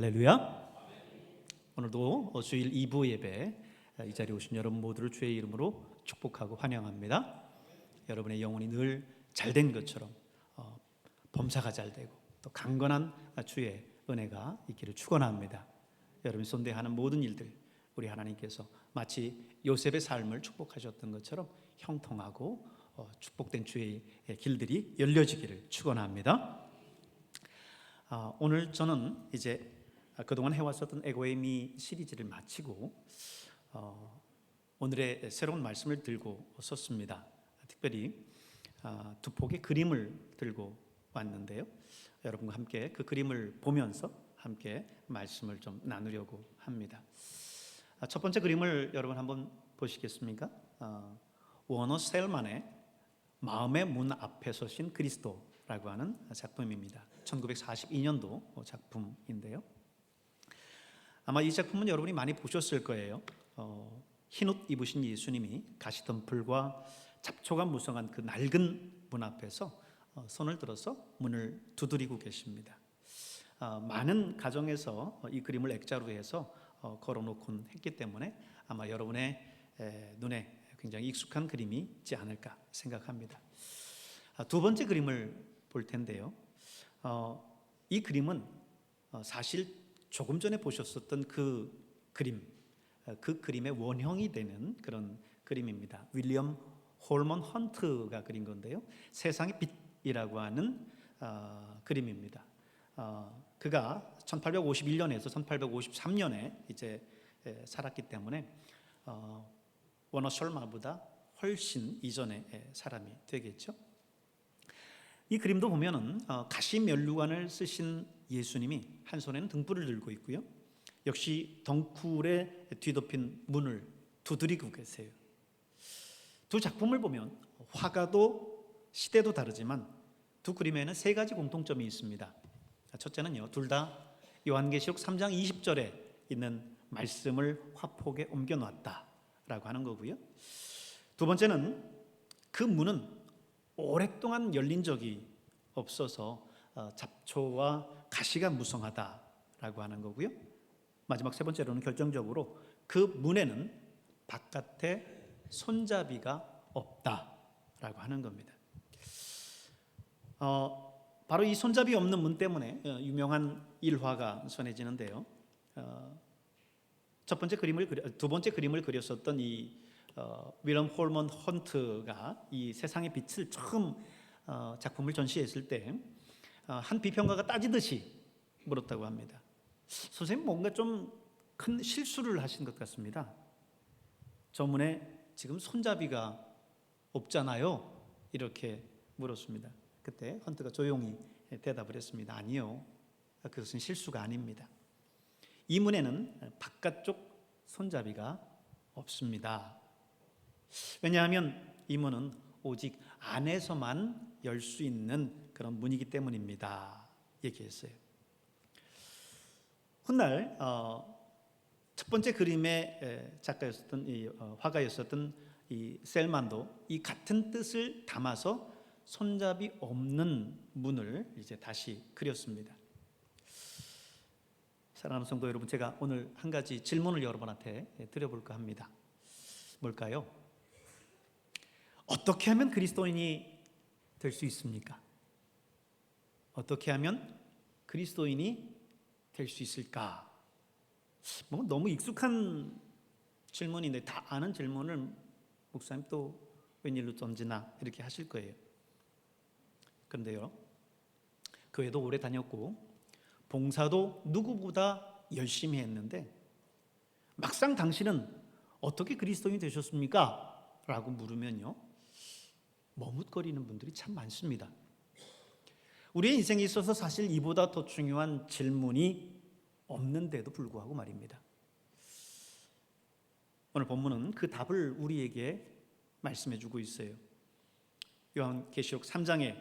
할렐루야. 오늘도 주일 2부 예배 이 자리에 오신 여러분 모두를 주의 이름으로 축복하고 환영합니다. 여러분의 영혼이 늘 잘된 것처럼 범사가 잘되고 또 강건한 주의 은혜가 있기를 축원합니다. 여러분이 손대하는 모든 일들 우리 하나님께서 마치 요셉의 삶을 축복하셨던 것처럼 형통하고 축복된 주의 길들이 열려지기를 축원합니다. 오늘 저는 이제 그동안 해왔었던 에고의 시리즈를 마치고 오늘의 새로운 말씀을 들고 섰습니다. 특별히 두 폭의 그림을 들고 왔는데요. 여러분과 함께 그 그림을 보면서 함께 말씀을 좀 나누려고 합니다. 첫 번째 그림을 여러분 한번 보시겠습니까? 워너 셀만의 마음의 문 앞에 서신 그리스도라고 하는 작품입니다. 1942년도 작품인데요. 아마 이 작품은 여러분이 많이 보셨을 거예요. 흰옷 입으신 예수님이 가시덤불과 잡초가 무성한 그 낡은 문 앞에서 손을 들어서 문을 두드리고 계십니다. 많은 가정에서 이 그림을 액자로 해서 걸어놓곤 했기 때문에 아마 여러분의 눈에 굉장히 익숙한 그림이 있지 않을까 생각합니다. 두 번째 그림을 볼 텐데요. 이 그림은 사실 조금 전에 보셨었던 그 그림의 원형이 되는 그런 그림입니다. 윌리엄 홀먼 헌트가 그린 건데요. 세상의 빛이라고 하는 그림입니다. 그가 1851년에서 1853년에 이제 살았기 때문에 워너 셜마보다 훨씬 이전의 사람이 되겠죠. 이 그림도 보면은 가시면류관을 쓰신 예수님이 한 손에는 등불을 들고 있고요. 역시 덩굴에 뒤덮인 문을 두드리고 계세요. 두 작품을 보면 화가도 시대도 다르지만 두 그림에는 세 가지 공통점이 있습니다. 첫째는요, 둘 다 요한계시록 3장 20절에 있는 말씀을 화폭에 옮겨놨다라고 하는 거고요. 두 번째는 그 문은 오랫동안 열린 적이 없어서 잡초와 가시가 무성하다라고 하는 거고요. 마지막 세 번째로는 결정적으로 그 문에는 바깥에 손잡이가 없다라고 하는 겁니다. 바로 이 손잡이 없는 문 때문에 유명한 일화가 전해지는데요. 두 번째 그림을 그렸었던 이 윌럼 홀먼 헌트가 이 세상의 빛을 처음 작품을 전시했을 때 한 비평가가 따지듯이 물었다고 합니다. 선생님, 뭔가 좀 큰 실수를 하신 것 같습니다. 저 문에 지금 손잡이가 없잖아요. 이렇게 물었습니다. 그때 헌트가 조용히 대답을 했습니다. 아니요, 그것은 실수가 아닙니다. 이 문에는 바깥쪽 손잡이가 없습니다. 왜냐하면 이 문은 오직 안에서만 열 수 있는 그런 문이기 때문입니다. 얘기했어요. 훗날 첫 번째 그림의 작가였었던 화가였었던 이 셀만도 이 같은 뜻을 담아서 손잡이 없는 문을 이제 다시 그렸습니다. 사랑하는 성도 여러분, 제가 오늘 한 가지 질문을 여러분한테 드려볼까 합니다. 뭘까요? 어떻게 하면 그리스도인이 될 수 있습니까? 어떻게 하면 그리스도인이 될 수 있을까? 뭐 너무 익숙한 질문인데 다 아는 질문을 목사님 또 웬일로 던지나 이렇게 하실 거예요. 그런데요, 교회도 오래 다녔고 봉사도 누구보다 열심히 했는데 막상 당신은 어떻게 그리스도인이 되셨습니까? 라고 물으면요, 머뭇거리는 분들이 참 많습니다. 우리의 인생에 있어서 사실 이보다 더 중요한 질문이 없는데도 불구하고 말입니다. 오늘 본문은 그 답을 우리에게 말씀해 주고 있어요. 요한계시록 3장에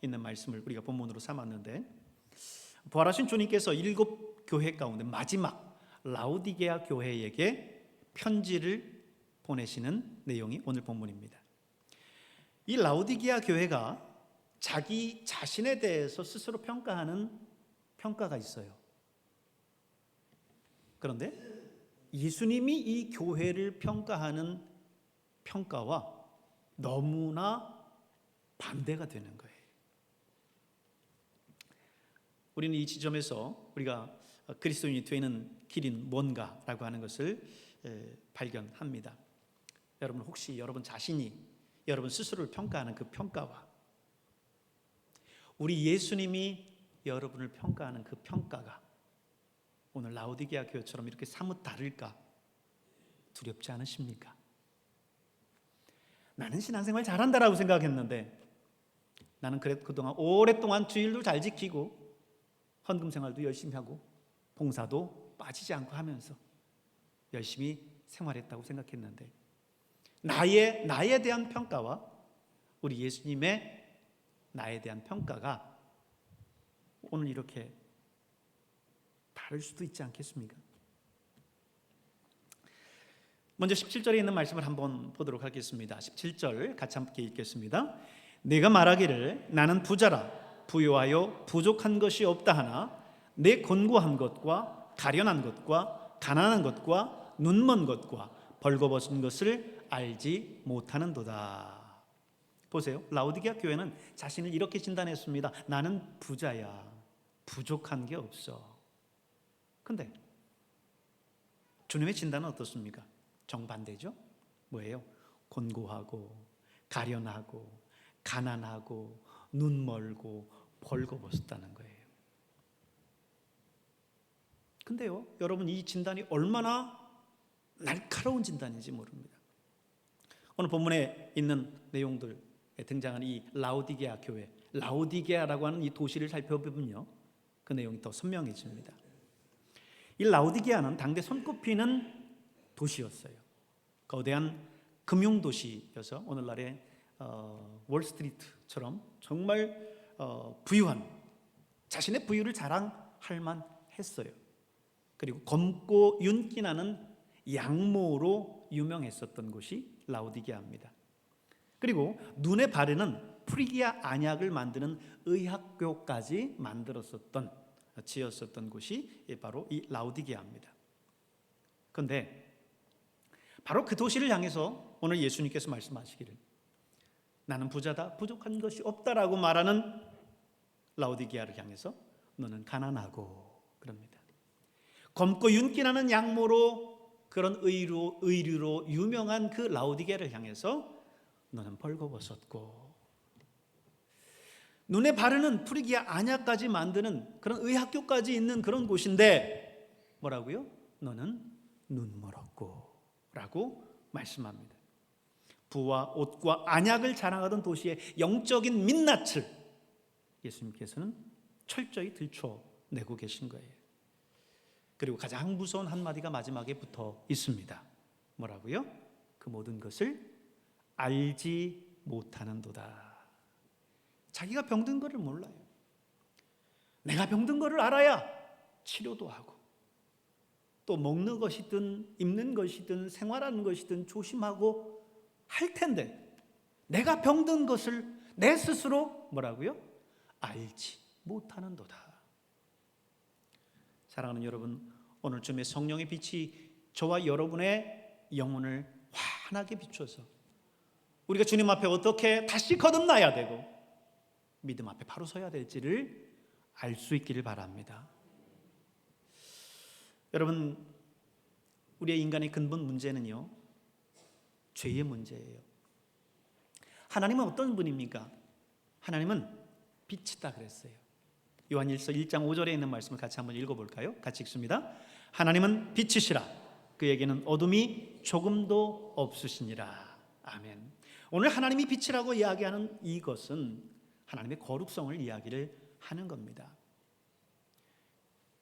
있는 말씀을 우리가 본문으로 삼았는데, 부활하신 주님께서 7 교회 가운데 마지막 라오디게아 교회에게 편지를 보내시는 내용이 오늘 본문입니다. 이 라오디게아 교회가 자기 자신에 대해서 스스로 평가하는 평가가 있어요. 그런데 예수님이 이 교회를 평가하는 평가와 너무나 반대가 되는 거예요. 우리는 이 지점에서 우리가 그리스도인이 되는 길인 뭔가라고 하는 것을 발견합니다. 여러분, 혹시 여러분 자신이 여러분 스스로를 평가하는 그 평가와 우리 예수님이 여러분을 평가하는 그 평가가 오늘 라오디게아 교회처럼 이렇게 사뭇 다를까 두렵지 않으십니까? 나는 신앙생활 잘한다라고 생각했는데 나는 그동안 오랫동안 주일도 잘 지키고 헌금 생활도 열심히 하고 봉사도 빠지지 않고 하면서 열심히 생활했다고 생각했는데 나에 대한 평가와 우리 예수님의 나에 대한 평가가 오늘 이렇게 다를 수도 있지 않겠습니까? 먼저 17절에 있는 말씀을 한번 보도록 하겠습니다. 17절 같이 함께 읽겠습니다. 내가 말하기를 나는 부자라 부유하여 부족한 것이 없다 하나 내 곤고한 것과 가련한 것과 가난한 것과 눈먼 것과 벌거벗은 것을 알지 못하는도다. 보세요. 라오디게아 교회는 자신을 이렇게 진단했습니다. 나는 부자야. 부족한 게 없어. 근데 주님의 진단은 어떻습니까? 정반대죠. 뭐예요? 곤고하고 가련하고 가난하고 눈멀고 벌거벗었다는 거예요. 근데요, 여러분, 이 진단이 얼마나 날카로운 진단인지 모릅니다. 오늘 본문에 있는 내용들에 등장하는 이 라오디게아 교회, 라오디게아라고 하는 이 도시를 살펴보면요, 그 내용이 더 선명해집니다. 이 라오디게아는 당대 손꼽히는 도시였어요. 거대한 금융도시여서 오늘날의 월스트리트처럼 정말 부유한, 자신의 부유를 자랑할 만했어요. 그리고 검고 윤기 나는 양모로 유명했었던 곳이 라오디게아입니다. 그리고 눈에 바르는 프리기아 안약을 만드는 의학교까지 지었었던 곳이 바로 이 라오디게아입니다. 그런데 바로 그 도시를 향해서 오늘 예수님께서 말씀하시기를 나는 부자다, 부족한 것이 없다라고 말하는 라오디게아를 향해서 너는 가난하고 그럽니다. 검고 윤기나는 양모로 그런 의류로 유명한 그 라오디게아를 향해서 너는 벌거벗었고 눈에 바르는 프리기아 안약까지 만드는 그런 의학교까지 있는 그런 곳인데 뭐라고요? 너는 눈멀었고 라고 말씀합니다. 부와 옷과 안약을 자랑하던 도시의 영적인 민낯을 예수님께서는 철저히 들춰내고 계신 거예요. 그리고 가장 무서운 한마디가 마지막에 붙어 있습니다. 뭐라고요? 그 모든 것을 알지 못하는도다. 자기가 병든 것을 몰라요. 내가 병든 것을 알아야 치료도 하고 또 먹는 것이든 입는 것이든 생활하는 것이든 조심하고 할 텐데 내가 병든 것을 내 스스로 뭐라고요? 알지 못하는도다. 사랑하는 여러분, 오늘쯤에 성령의 빛이 저와 여러분의 영혼을 환하게 비춰서 우리가 주님 앞에 어떻게 다시 거듭나야 되고 믿음 앞에 바로 서야 될지를 알 수 있기를 바랍니다. 여러분, 우리의 인간의 근본 문제는요, 죄의 문제예요. 하나님은 어떤 분입니까? 하나님은 빛이다 그랬어요. 요한일서 1장 5절에 있는 말씀을 같이 한번 읽어볼까요? 같이 읽습니다. 하나님은 빛이시라 그에게는 어둠이 조금도 없으시니라. 아멘. 오늘 하나님이 빛이라고 이야기하는 이것은 하나님의 거룩성을 이야기를 하는 겁니다.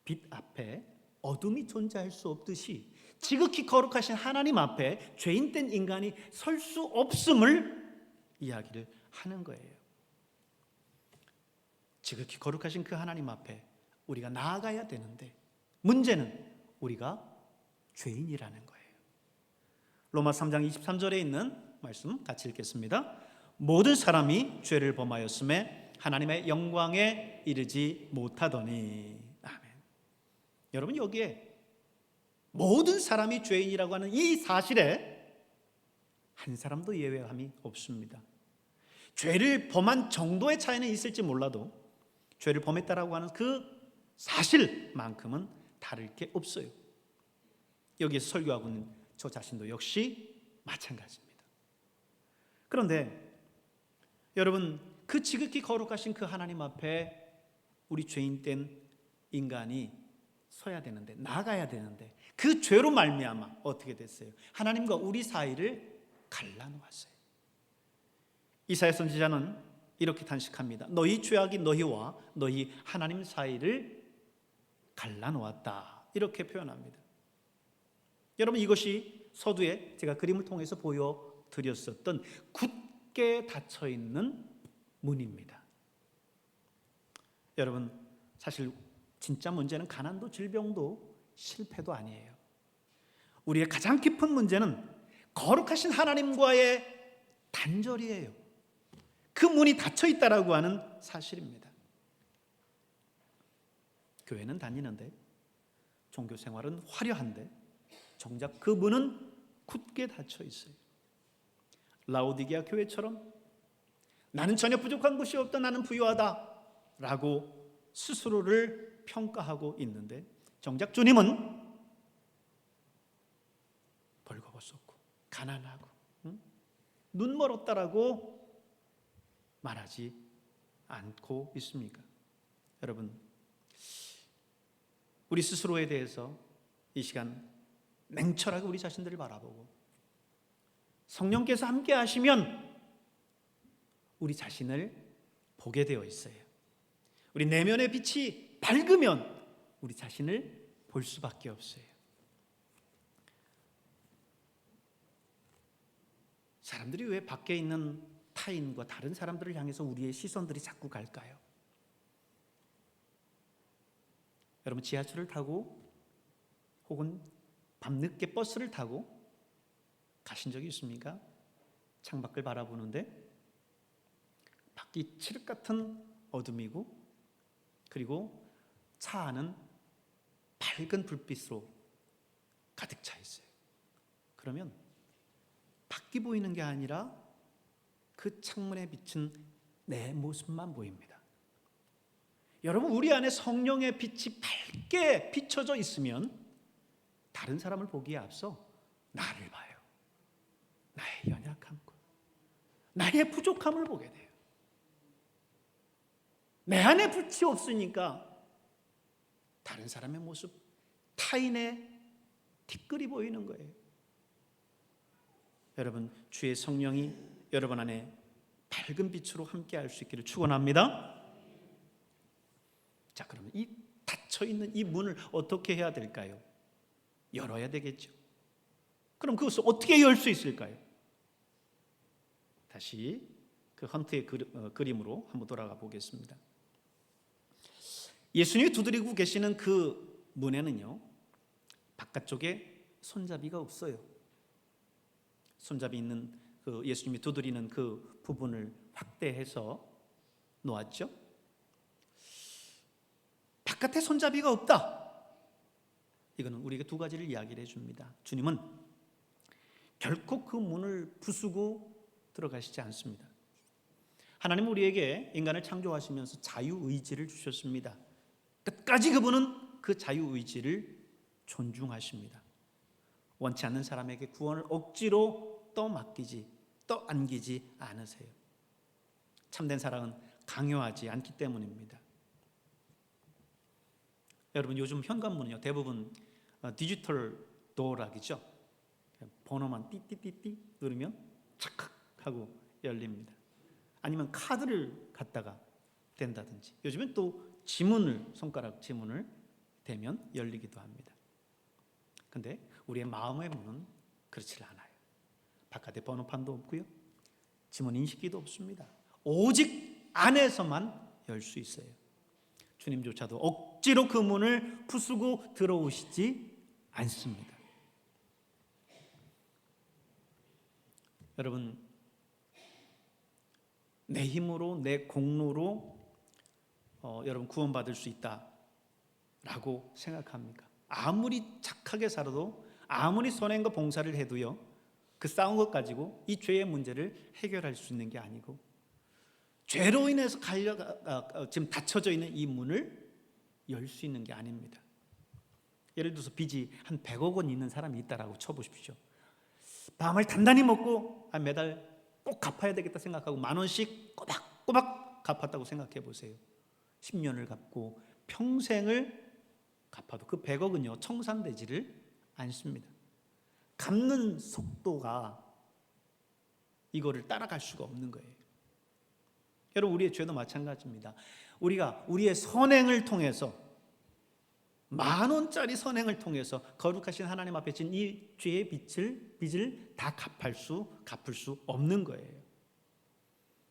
빛 앞에 어둠이 존재할 수 없듯이 지극히 거룩하신 하나님 앞에 죄인된 인간이 설 수 없음을 이야기를 하는 거예요. 지극히 거룩하신 그 하나님 앞에 우리가 나아가야 되는데 문제는 우리가 죄인이라는 거예요. 로마 3장 23절에 있는 말씀 같이 읽겠습니다. 모든 사람이 죄를 범하였음에 하나님의 영광에 이르지 못하더니. 아멘. 여러분, 여기에 모든 사람이 죄인이라고 하는 이 사실에 한 사람도 예외함이 없습니다. 죄를 범한 정도의 차이는 있을지 몰라도 죄를 범했다라고 하는 그 사실만큼은 다를 게 없어요. 여기에서 설교하고 있는 저 자신도 역시 마찬가지입니다. 그런데 여러분, 그 지극히 거룩하신 그 하나님 앞에 우리 죄인된 인간이 서야 되는데, 나가야 되는데, 그 죄로 말미암아 어떻게 됐어요? 하나님과 우리 사이를 갈라놓았어요. 이사야 선지자는 이렇게 단식합니다. 너희 죄악이 너희와 너희 하나님 사이를 갈라놓았다, 이렇게 표현합니다. 여러분, 이것이 서두에 제가 그림을 통해서 보여드렸었던 굳게 닫혀있는 문입니다. 여러분, 사실 진짜 문제는 가난도 질병도 실패도 아니에요. 우리의 가장 깊은 문제는 거룩하신 하나님과의 단절이에요. 그 문이 닫혀있다라고 하는 사실입니다. 교회는 다니는데, 종교생활은 화려한데 정작 그 문은 굳게 닫혀있어요. 라오디게아 교회처럼 나는 전혀 부족한 것이 없다, 나는 부유하다 라고 스스로를 평가하고 있는데, 정작 주님은 벌거벗었고 가난하고 눈 멀었다라고 말하지 않고 있습니까? 여러분, 우리 스스로에 대해서 이 시간 냉철하게 우리 자신들을 바라보고 성령께서 함께 하시면 우리 자신을 보게 되어 있어요. 우리 내면의 빛이 밝으면 우리 자신을 볼 수밖에 없어요. 사람들이 왜 밖에 있는 타인과 다른 사람들을 향해서 우리의 시선들이 자꾸 갈까요? 여러분, 지하철을 타고 혹은 밤늦게 버스를 타고 가신 적이 있습니까? 창밖을 바라보는데 밖이 칠흑 같은 어둠이고, 그리고 차 안은 밝은 불빛으로 가득 차 있어요. 그러면 밖이 보이는 게 아니라 그 창문에 비친 내 모습만 보입니다. 여러분, 우리 안에 성령의 빛이 밝게 비춰져 있으면 다른 사람을 보기에 앞서 나를 봐요. 나의 연약함과 나의 부족함을 보게 돼요. 내 안에 빛이 없으니까 다른 사람의 모습, 타인의 티끌이 보이는 거예요. 여러분, 주의 성령이 여러분 안에 밝은 빛으로 함께 할 수 있기를 축원합니다. 자, 그러면 이 닫혀있는 이 문을 어떻게 해야 될까요? 열어야 되겠죠. 그럼 그것을 어떻게 열 수 있을까요? 다시 그 헌트의 그림으로 한번 돌아가 보겠습니다. 예수님이 두드리고 계시는 그 문에는요, 바깥쪽에 손잡이가 없어요. 손잡이 있는 그 예수님이 두드리는 그 부분을 확대해서 놓았죠. 바깥에 손잡이가 없다. 이거는 우리에게 두 가지를 이야기를 해줍니다. 주님은 결코 그 문을 부수고 들어가시지 않습니다. 하나님은 우리에게 인간을 창조하시면서 자유의지를 주셨습니다. 끝까지 그분은 그 자유의지를 존중하십니다. 원치 않는 사람에게 구원을 억지로 떠안기지 않으세요. 참된 사랑은 강요하지 않기 때문입니다. 여러분, 요즘 현관문은요, 대부분 디지털 도어락이죠. 번호만 띠띠띠띠 누르면 착각 하고 열립니다. 아니면 카드를 갖다가 댄다든지, 요즘엔 또 손가락 지문을 대면 열리기도 합니다. 근데 우리의 마음의 문은 그렇지 않아요. 바깥에 번호판도 없고요, 지문 인식기도 없습니다. 오직 안에서만 열 수 있어요. 주님조차도 억지로 그 문을 부수고 들어오시지 않습니다. 여러분, 내 힘으로, 내 공로로 여러분 구원받을 수 있다라고 생각합니까? 아무리 착하게 살아도, 아무리 선행과 봉사를 해도요, 그 싸운 것 가지고 이 죄의 문제를 해결할 수 있는 게 아니고, 죄로 인해서 지금 닫혀져 있는 이 문을 열 수 있는 게 아닙니다. 예를 들어서 빚이 한 100억 원 있는 사람이 있다라고 쳐보십시오. 밤을 단단히 먹고 매달 꼭 갚아야 되겠다 생각하고 10,000원씩 꼬박꼬박 갚았다고 생각해 보세요. 10년을 갚고 평생을 갚아도 그 100억은요 청산되지를 않습니다. 갚는 속도가 이거를 따라갈 수가 없는 거예요. 여러분, 우리의 죄도 마찬가지입니다. 우리가 우리의 선행을 통해서, 10,000원짜리 선행을 통해서 거룩하신 하나님 앞에 진 이 죄의 빚을 다 갚을 수 없는 거예요.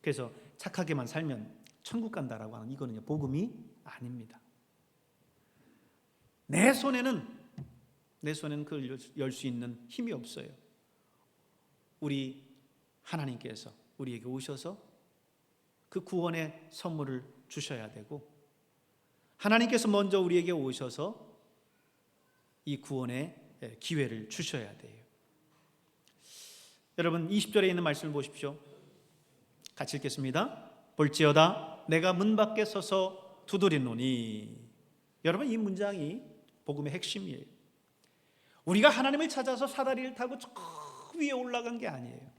그래서 착하게만 살면 천국 간다라고 하는 이거는 복음이 아닙니다. 내 손에는 그걸 열 수 있는 힘이 없어요. 우리 하나님께서 우리에게 오셔서 그 구원의 선물을 주셔야 되고, 하나님께서 먼저 우리에게 오셔서 이 구원의 기회를 주셔야 돼요. 여러분, 20절에 있는 말씀을 보십시오. 같이 읽겠습니다. 볼지어다 내가 문 밖에 서서 두드리노니. 여러분, 이 문장이 복음의 핵심이에요. 우리가 하나님을 찾아서 사다리를 타고 저 위에 올라간 게 아니에요.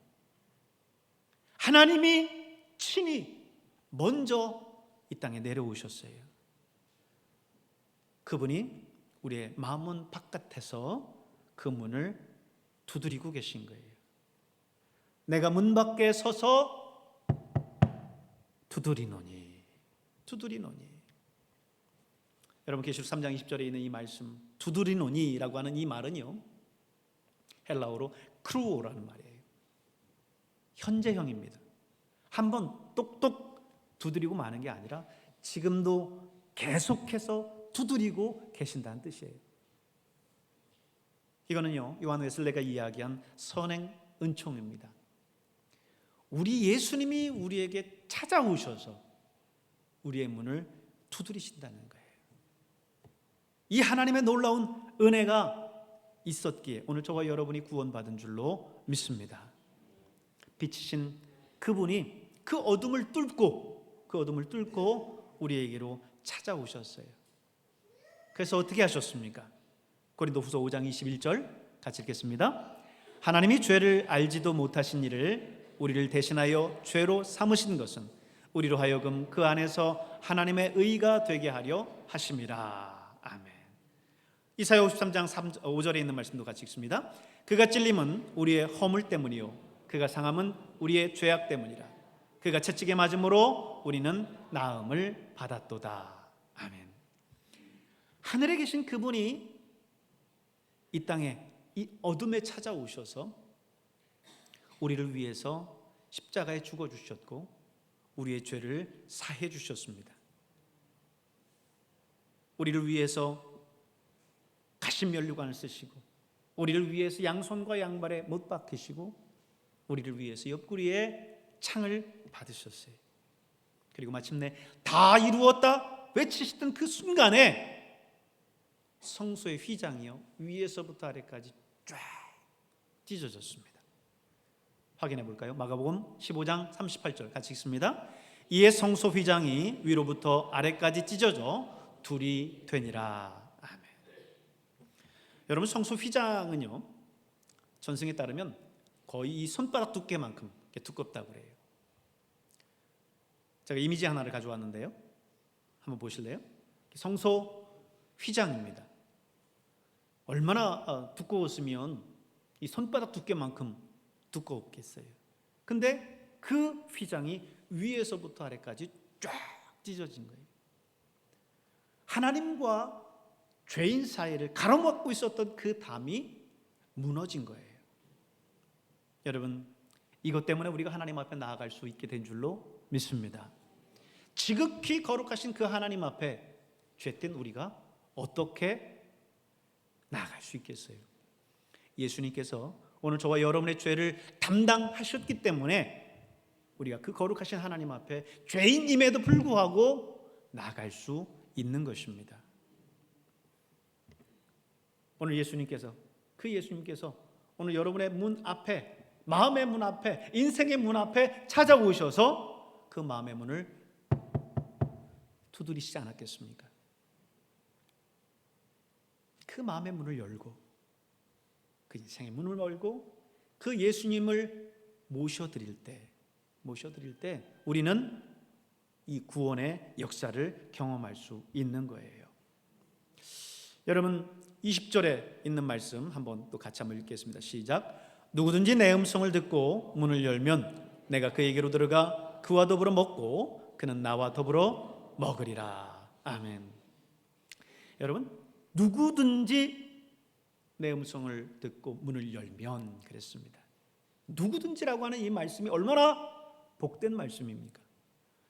하나님이 친히 먼저 이 땅에 내려오셨어요. 그분이 우리의 마음문 바깥에서 그 문을 두드리고 계신 거예요. 내가 문 밖에 서서 두드리노니. 여러분, 계시록 3장 20절에 있는 이 말씀, 두드리노니라고 하는 이 말은요, 헬라어로 크루오라는 말이에요. 현재형입니다. 한번 똑똑 두드리고 마는 게 아니라 지금도 계속해서 두드리고 계신다는 뜻이에요. 이거는요, 요한 웨슬레가 이야기한 선행 은총입니다. 우리 예수님이 우리에게 찾아오셔서 우리의 문을 두드리신다는 거예요. 이 하나님의 놀라운 은혜가 있었기에 오늘 저와 여러분이 구원받은 줄로 믿습니다. 빛이신 그분이 그 어둠을 뚫고 우리에게로 찾아오셨어요. 그래서 어떻게 하셨습니까? 고린도후서 5장 21절 같이 읽겠습니다. 하나님이 죄를 알지도 못하신 이를 우리를 대신하여 죄로 삼으신 것은 우리로 하여금 그 안에서 하나님의 의가 되게 하려 하심이라. 아멘. 이사야 53장 5절에 있는 말씀도 같이 읽습니다. 그가 찔림은 우리의 허물 때문이요 그가 상함은 우리의 죄악 때문이라. 그가 채찍에 맞음으로 우리는 나음을 받았도다. 아멘. 하늘에 계신 그분이 이 땅에 이 어둠에 찾아오셔서 우리를 위해서 십자가에 죽어주셨고 우리의 죄를 사해 주셨습니다. 우리를 위해서 가십면류관을 쓰시고 우리를 위해서 양손과 양발에 못 박히시고 우리를 위해서 옆구리에 창을 받으셨어요. 그리고 마침내 다 이루었다 외치시던 그 순간에 성소의 휘장이요 위에서부터 아래까지 쫙 찢어졌습니다. 확인해 볼까요? 마가복음 15장 38절 같이 읽습니다. 이에 성소 휘장이 위로부터 아래까지 찢어져 둘이 되니라. 아멘. 여러분, 성소 휘장은요 전승에 따르면 거의 이 손바닥 두께만큼 두껍다고 그래요. 제가 이미지 하나를 가져왔는데요, 한번 보실래요? 성소 휘장입니다. 얼마나 두꺼웠으면 이 손바닥 두께만큼 두꺼웠겠어요. 근데 그 휘장이 위에서부터 아래까지 쫙 찢어진 거예요. 하나님과 죄인 사이를 가로막고 있었던 그 담이 무너진 거예요. 여러분, 이것 때문에 우리가 하나님 앞에 나아갈 수 있게 된 줄로 믿습니다. 지극히 거룩하신 그 하나님 앞에 죄된 우리가 어떻게 나아갈 수 있겠어요? 예수님께서 오늘 저와 여러분의 죄를 담당하셨기 때문에 우리가 그 거룩하신 하나님 앞에 죄인임에도 불구하고 나아갈 수 있는 것입니다. 오늘 예수님께서 오늘 여러분의 문 앞에, 마음의 문 앞에, 인생의 문 앞에 찾아오셔서 그 마음의 문을 두드리시지 않았겠습니까? 그 마음의 문을 열고, 그 인생의 문을 열고 그 예수님을 모셔드릴 때 우리는 이 구원의 역사를 경험할 수 있는 거예요. 여러분, 20절에 있는 말씀 한번 또 같이 한번 읽겠습니다. 시작. 누구든지 내 음성을 듣고 문을 열면 내가 그에게로 들어가 그와 더불어 먹고 그는 나와 더불어 먹으리라. 아멘. 여러분, 누구든지 내 음성을 듣고 문을 열면 그랬습니다. 누구든지라고 하는 이 말씀이 얼마나 복된 말씀입니까?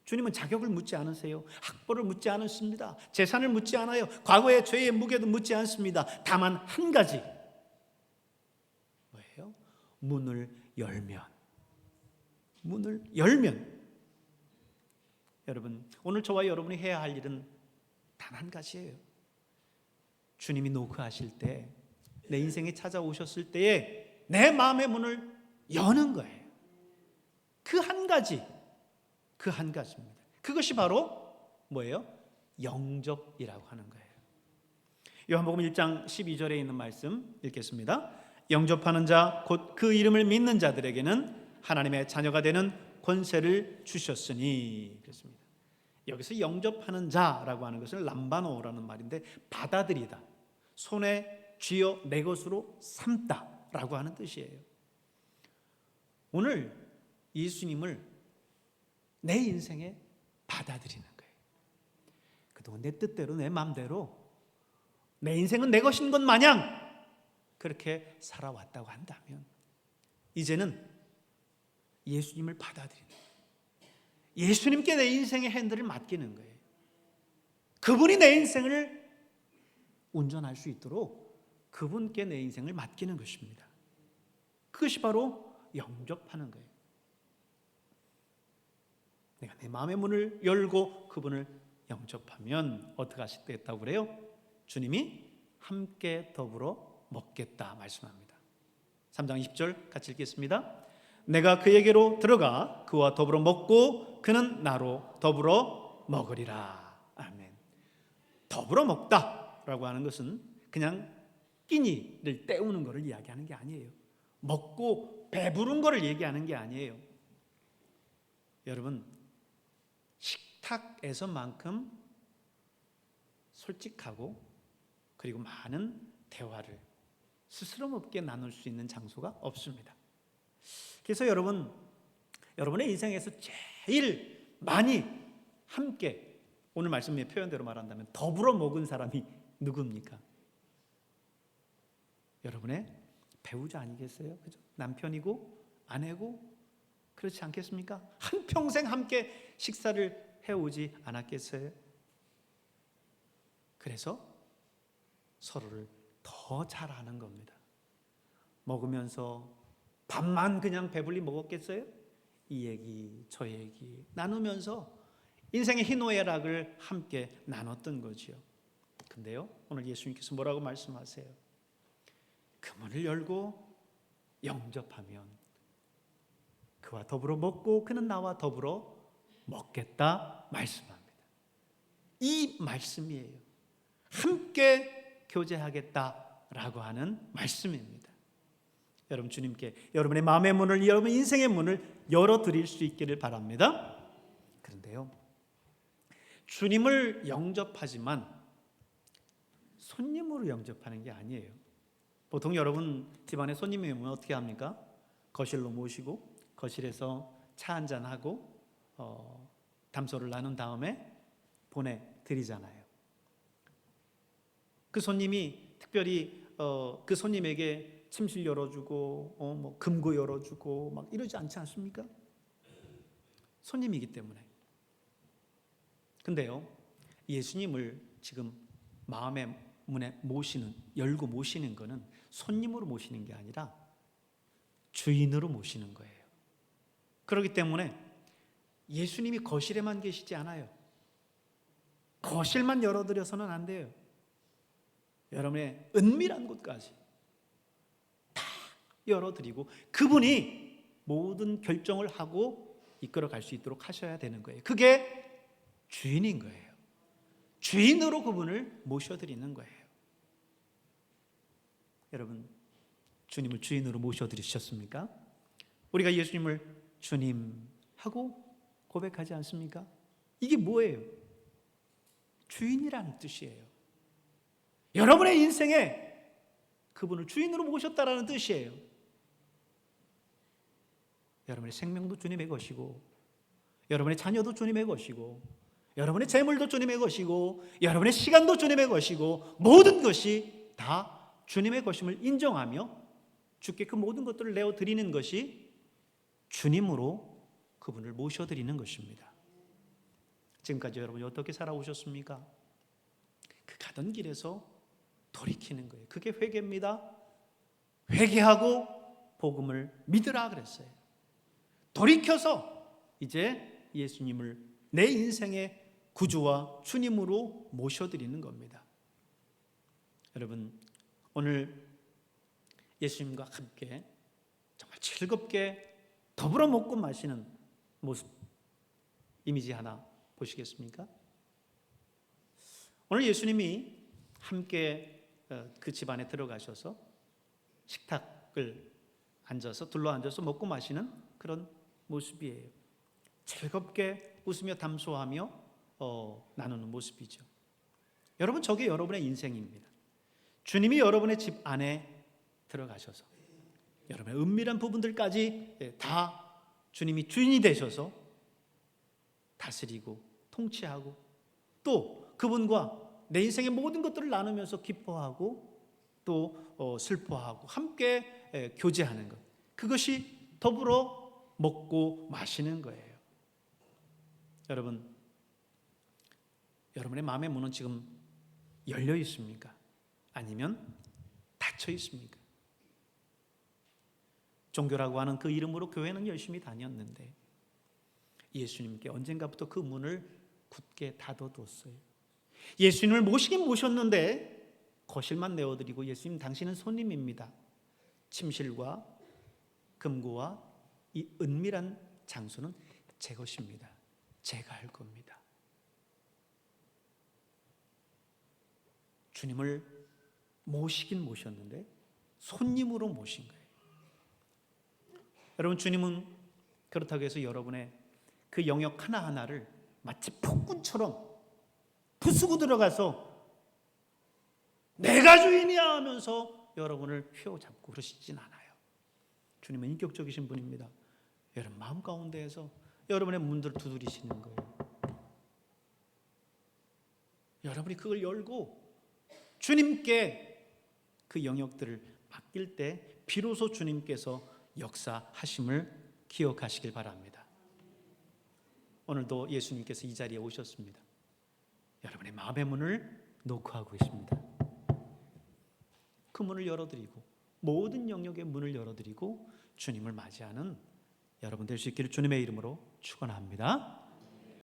주님은 자격을 묻지 않으세요. 학벌을 묻지 않으십니다. 재산을 묻지 않아요. 과거의 죄의 무게도 묻지 않습니다. 다만 한 가지, 뭐예요? 문을 열면. 여러분, 오늘 저와 여러분이 해야 할 일은 단 한 가지예요. 주님이 노크하실 때, 내 인생에 찾아오셨을 때에 내 마음의 문을 여는 거예요. 그 한 가지입니다. 그것이 바로 뭐예요? 영접이라고 하는 거예요. 요한복음 1장 12절에 있는 말씀 읽겠습니다. 영접하는 자, 곧 그 이름을 믿는 자들에게는 하나님의 자녀가 되는 권세를 주셨으니. 그렇습니다. 여기서 영접하는 자라고 하는 것은 람바노라는 말인데, 받아들이다, 손에 쥐어 내 것으로 삼다라고 하는 뜻이에요. 오늘 예수님을 내 인생에 받아들이는 거예요. 그동안 내 뜻대로, 내 마음대로 내 인생은 내 것인 것 마냥 그렇게 살아왔다고 한다면, 이제는 예수님을 받아들이는 거예요. 예수님께 내 인생의 핸들을 맡기는 거예요. 그분이 내 인생을 운전할 수 있도록 그분께 내 인생을 맡기는 것입니다. 그것이 바로 영접하는 거예요. 내가 내 마음의 문을 열고 그분을 영접하면 어떻게 하시겠다고 그래요? 주님이 함께 더불어 먹겠다 말씀합니다. 3장 20절 같이 읽겠습니다. 내가 그에게로 들어가 그와 더불어 먹고 그는 나로 더불어 먹으리라. 아멘. 더불어 먹다라고 하는 것은 그냥 끼니를 때우는 것을 이야기하는 게 아니에요. 먹고 배부른 것을 얘기하는 게 아니에요. 여러분, 식탁에서만큼 솔직하고 그리고 많은 대화를 스스럼 없게 나눌 수 있는 장소가 없습니다. 그래서 여러분의 인생에서 제일 많이 함께, 오늘 말씀의 표현대로 말한다면 더불어 먹은 사람이 누굽니까? 여러분의 배우자 아니겠어요? 그죠? 남편이고 아내고 그렇지 않겠습니까? 한평생 함께 식사를 해오지 않았겠어요? 그래서 서로를 더 잘 아는 겁니다. 먹으면서 밥만 그냥 배불리 먹었겠어요? 이 얘기 저 얘기 나누면서 인생의 희노애락을 함께 나눴던 거지요. 근데요, 오늘 예수님께서 뭐라고 말씀하세요? 그 문을 열고 영접하면 그와 더불어 먹고 그는 나와 더불어 먹겠다 말씀합니다. 이 말씀이에요. 함께 교제하겠다라고 하는 말씀입니다. 여러분, 주님께 여러분의 마음의 문을, 여러분의 인생의 문을 열어드릴 수 있기를 바랍니다. 그런데요, 주님을 영접하지만 손님으로 영접하는 게 아니에요. 보통 여러분 집안에 손님이 오면 어떻게 합니까? 거실로 모시고 거실에서 차 한잔하고 담소를 나눈 다음에 보내드리잖아요. 그 손님이 특별히 그 손님에게 침실 열어주고 뭐 금고 열어주고 막 이러지 않지 않습니까? 손님이기 때문에. 근데요, 예수님을 지금 마음의 문에 열고 모시는 거는 손님으로 모시는 게 아니라 주인으로 모시는 거예요. 그렇기 때문에 예수님이 거실에만 계시지 않아요. 거실만 열어드려서는 안 돼요. 여러분의 은밀한 곳까지 다 열어드리고 그분이 모든 결정을 하고 이끌어갈 수 있도록 하셔야 되는 거예요. 그게 주인인 거예요. 주인으로 그분을 모셔드리는 거예요. 여러분, 주님을 주인으로 모셔드리셨습니까? 우리가 예수님을 주님 하고 고백하지 않습니까? 이게 뭐예요? 주인이라는 뜻이에요. 여러분의 인생에 그분을 주인으로 모셨다라는 뜻이에요. 여러분의 생명도 주님의 것이고, 여러분의 자녀도 주님의 것이고, 여러분의 재물도 주님의 것이고, 여러분의 시간도 주님의 것이고, 모든 것이 다 주님의 것임을 인정하며 주께 그 모든 것들을 내어드리는 것이 주님으로 그분을 모셔드리는 것입니다. 지금까지 여러분이 어떻게 살아오셨습니까? 그 가던 길에서 돌이키는 거예요. 그게 회개입니다. 회개하고 복음을 믿으라 그랬어요. 돌이켜서 이제 예수님을 내 인생의 구주와 주님으로 모셔드리는 겁니다. 여러분, 오늘 예수님과 함께 정말 즐겁게 더불어 먹고 마시는 모습, 이미지 하나 보시겠습니까? 오늘 예수님이 함께 그 집안에 들어가셔서 식탁을 앉아서 둘러앉아서 먹고 마시는 그런 모습이에요. 즐겁게 웃으며 담소하며 나누는 모습이죠. 여러분, 저게 여러분의 인생입니다. 주님이 여러분의 집 안에 들어가셔서 여러분의 은밀한 부분들까지 다 주님이 주인이 되셔서 다스리고 통치하고 또 그분과 내 인생의 모든 것들을 나누면서 기뻐하고 또 슬퍼하고 함께 교제하는 것, 그것이 더불어 먹고 마시는 거예요. 여러분, 여러분의 마음의 문은 지금 열려 있습니까? 아니면 닫혀 있습니까? 종교라고 하는 그 이름으로 교회는 열심히 다녔는데 예수님께 언젠가부터 그 문을 굳게 닫아뒀어요. 예수님을 모시긴 모셨는데 거실만 내어드리고, 예수님 당신은 손님입니다. 침실과 금고와 이 은밀한 장소는 제 것입니다. 제가 할 겁니다. 주님을 모시긴 모셨는데 손님으로 모신 거예요. 여러분, 주님은 그렇다고 해서 여러분의 그 영역 하나하나를 마치 폭군처럼 부수고 들어가서 내가 주인이야 하면서 여러분을 휘어잡고 그러시진 않아요. 주님은 인격적이신 분입니다. 여러분 마음 가운데에서 여러분의 문들을 두드리시는 거예요. 여러분이 그걸 열고 주님께 그 영역들을 맡길 때 비로소 주님께서 역사하심을 기억하시길 바랍니다. 오늘도 예수님께서 이 자리에 오셨습니다. 여러분의 마음의 문을 노크하고 있습니다. 그 문을 열어드리고 모든 영역의 문을 열어드리고 주님을 맞이하는 여러분 될 수 있기를 주님의 이름으로 축원합니다.